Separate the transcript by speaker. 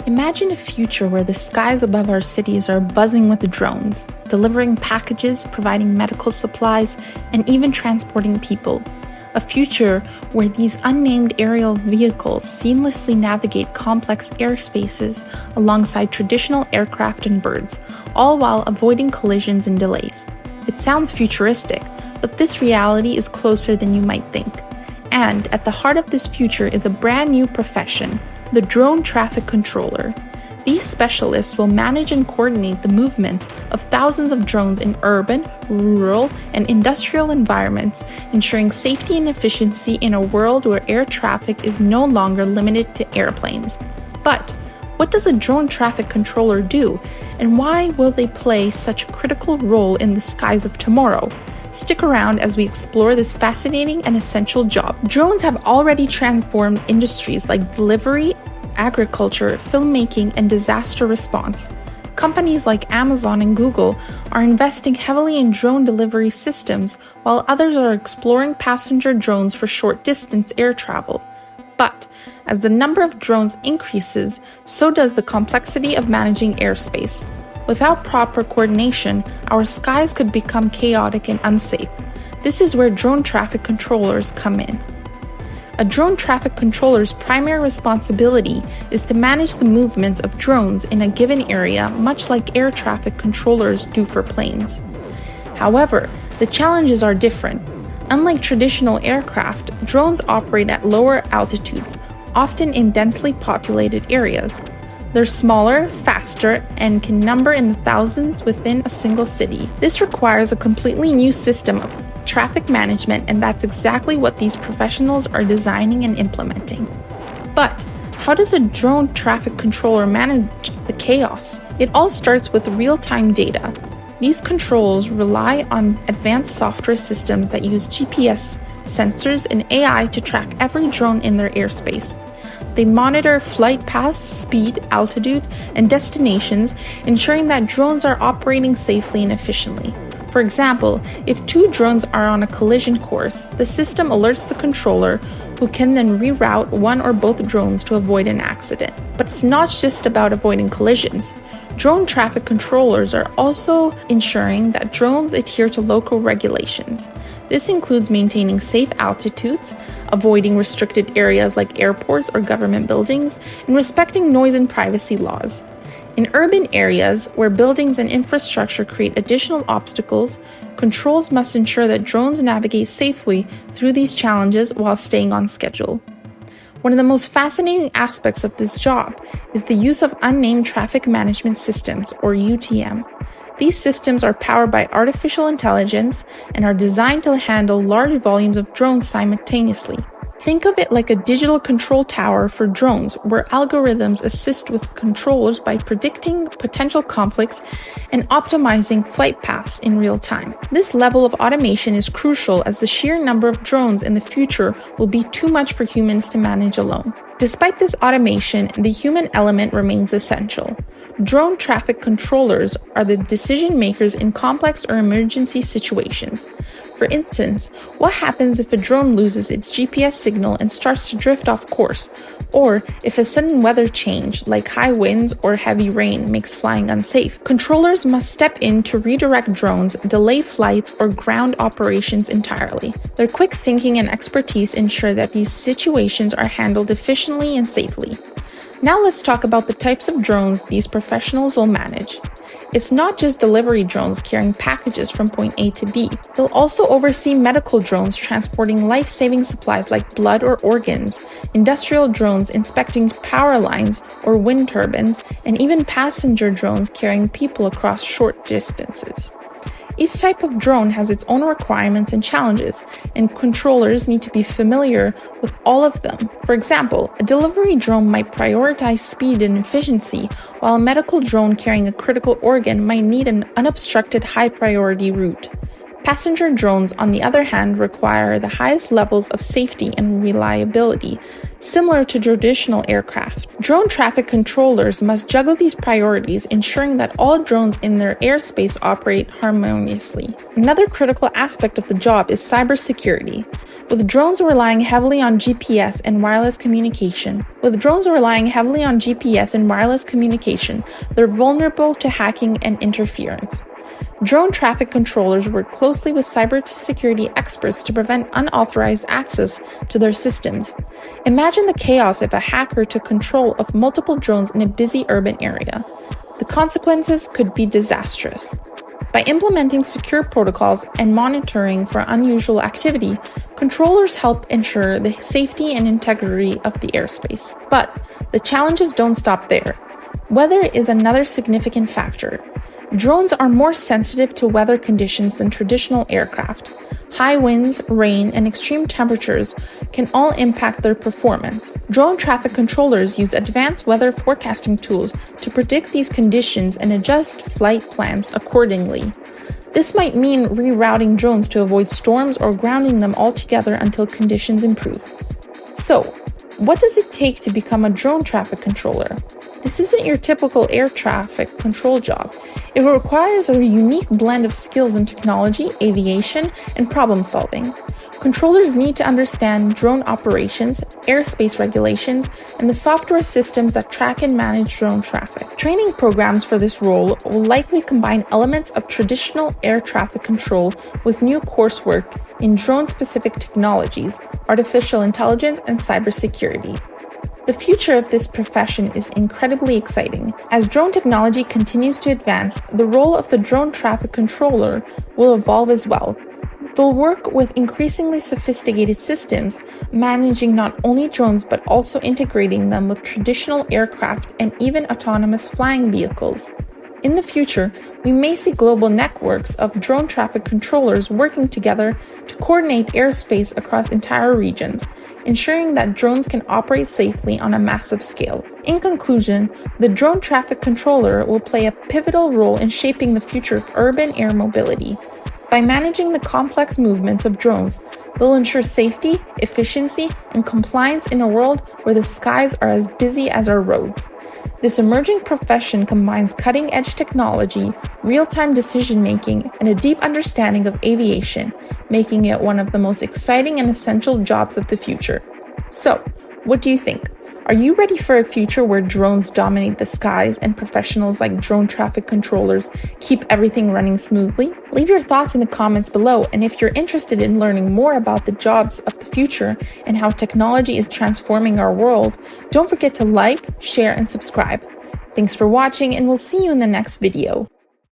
Speaker 1: Imagine a future where the skies above our cities are buzzing with drones, delivering packages, providing medical supplies, and even transporting people. A future where these unnamed aerial vehicles seamlessly navigate complex airspaces alongside traditional aircraft and birds, all while avoiding collisions and delays. It sounds futuristic, but this reality is closer than you might think. And at the heart of this future is a brand new profession, the drone traffic controller. These specialists will manage and coordinate the movements of thousands of drones in urban, rural, and industrial environments, ensuring safety and efficiency in a world where air traffic is no longer limited to airplanes. But what does a drone traffic controller do, and why will they play such a critical role in the skies of tomorrow? Stick around as we explore this fascinating and essential job. Drones have already transformed industries like delivery, agriculture, filmmaking, and disaster response. Companies like Amazon and Google are investing heavily in drone delivery systems, while others are exploring passenger drones for short-distance air travel. But as the number of drones increases, so does the complexity of managing airspace. Without proper coordination, our skies could become chaotic and unsafe. This is where drone traffic controllers come in. A drone traffic controller's primary responsibility is to manage the movements of drones in a given area, much like air traffic controllers do for planes. However, the challenges are different. Unlike traditional aircraft, drones operate at lower altitudes, often in densely populated areas. They're smaller, faster, and can number in the thousands within a single city. This requires a completely new system of traffic management, and that's exactly what these professionals are designing and implementing. But how does a drone traffic controller manage the chaos? It all starts with real-time data. These controls rely on advanced software systems that use GPS, sensors, and AI to track every drone in their airspace. They monitor flight paths, speed, altitude, and destinations, ensuring that drones are operating safely and efficiently. For example, if two drones are on a collision course, the system alerts the controller, who can then reroute one or both drones to avoid an accident. But it's not just about avoiding collisions. Drone traffic controllers are also ensuring that drones adhere to local regulations. This includes maintaining safe altitudes, avoiding restricted areas like airports or government buildings, and respecting noise and privacy laws. In urban areas where buildings and infrastructure create additional obstacles, controls must ensure that drones navigate safely through these challenges while staying on schedule. One of the most fascinating aspects of this job is the use of unnamed traffic management systems, or UTM. These systems are powered by artificial intelligence and are designed to handle large volumes of drones simultaneously. Think of it like a digital control tower for drones, where algorithms assist with controllers by predicting potential conflicts and optimizing flight paths in real time. This level of automation is crucial as the sheer number of drones in the future will be too much for humans to manage alone. Despite this automation, the human element remains essential. Drone traffic controllers are the decision makers in complex or emergency situations. For instance, what happens if a drone loses its GPS signal and starts to drift off course, or if a sudden weather change, like high winds or heavy rain, makes flying unsafe? Controllers must step in to redirect drones, delay flights, or ground operations entirely. Their quick thinking and expertise ensure that these situations are handled efficiently and safely. Now let's talk about the types of drones these professionals will manage. It's not just delivery drones carrying packages from point A to B. They'll also oversee medical drones transporting life-saving supplies like blood or organs, industrial drones inspecting power lines or wind turbines, and even passenger drones carrying people across short distances. Each type of drone has its own requirements and challenges, and controllers need to be familiar with all of them. For example, a delivery drone might prioritize speed and efficiency, while a medical drone carrying a critical organ might need an unobstructed high-priority route. Passenger drones, on the other hand, require the highest levels of safety and reliability, similar to traditional aircraft. Drone traffic controllers must juggle these priorities, ensuring that all drones in their airspace operate harmoniously. Another critical aspect of the job is cybersecurity. with drones relying heavily on GPS and wireless communication. They're vulnerable to hacking and interference. Drone traffic controllers work closely with cybersecurity experts to prevent unauthorized access to their systems. Imagine the chaos if a hacker took control of multiple drones in a busy urban area. The consequences could be disastrous. By implementing secure protocols and monitoring for unusual activity, controllers help ensure the safety and integrity of the airspace. But the challenges don't stop there. Weather is another significant factor. Drones are more sensitive to weather conditions than traditional aircraft. High winds, rain, and extreme temperatures can all impact their performance. Drone traffic controllers use advanced weather forecasting tools to predict these conditions and adjust flight plans accordingly. This might mean rerouting drones to avoid storms or grounding them altogether until conditions improve. So, what does it take to become a drone traffic controller? This isn't your typical air traffic control job. It requires a unique blend of skills in technology, aviation, and problem solving. Controllers need to understand drone operations, airspace regulations, and the software systems that track and manage drone traffic. Training programs for this role will likely combine elements of traditional air traffic control with new coursework in drone-specific technologies, artificial intelligence, and cybersecurity. The future of this profession is incredibly exciting. As drone technology continues to advance, the role of the drone traffic controller will evolve as well. They'll work with increasingly sophisticated systems, managing not only drones but also integrating them with traditional aircraft and even autonomous flying vehicles. In the future, we may see global networks of drone traffic controllers working together to coordinate airspace across entire regions, ensuring that drones can operate safely on a massive scale. In conclusion, the drone traffic controller will play a pivotal role in shaping the future of urban air mobility. By managing the complex movements of drones, they'll ensure safety, efficiency, and compliance in a world where the skies are as busy as our roads. This emerging profession combines cutting-edge technology, real-time decision-making, and a deep understanding of aviation, making it one of the most exciting and essential jobs of the future. So, what do you think? Are you ready for a future where drones dominate the skies and professionals like drone traffic controllers keep everything running smoothly? Leave your thoughts in the comments below, and if you're interested in learning more about the jobs of the future and how technology is transforming our world, don't forget to like, share, and subscribe. Thanks for watching, and we'll see you in the next video.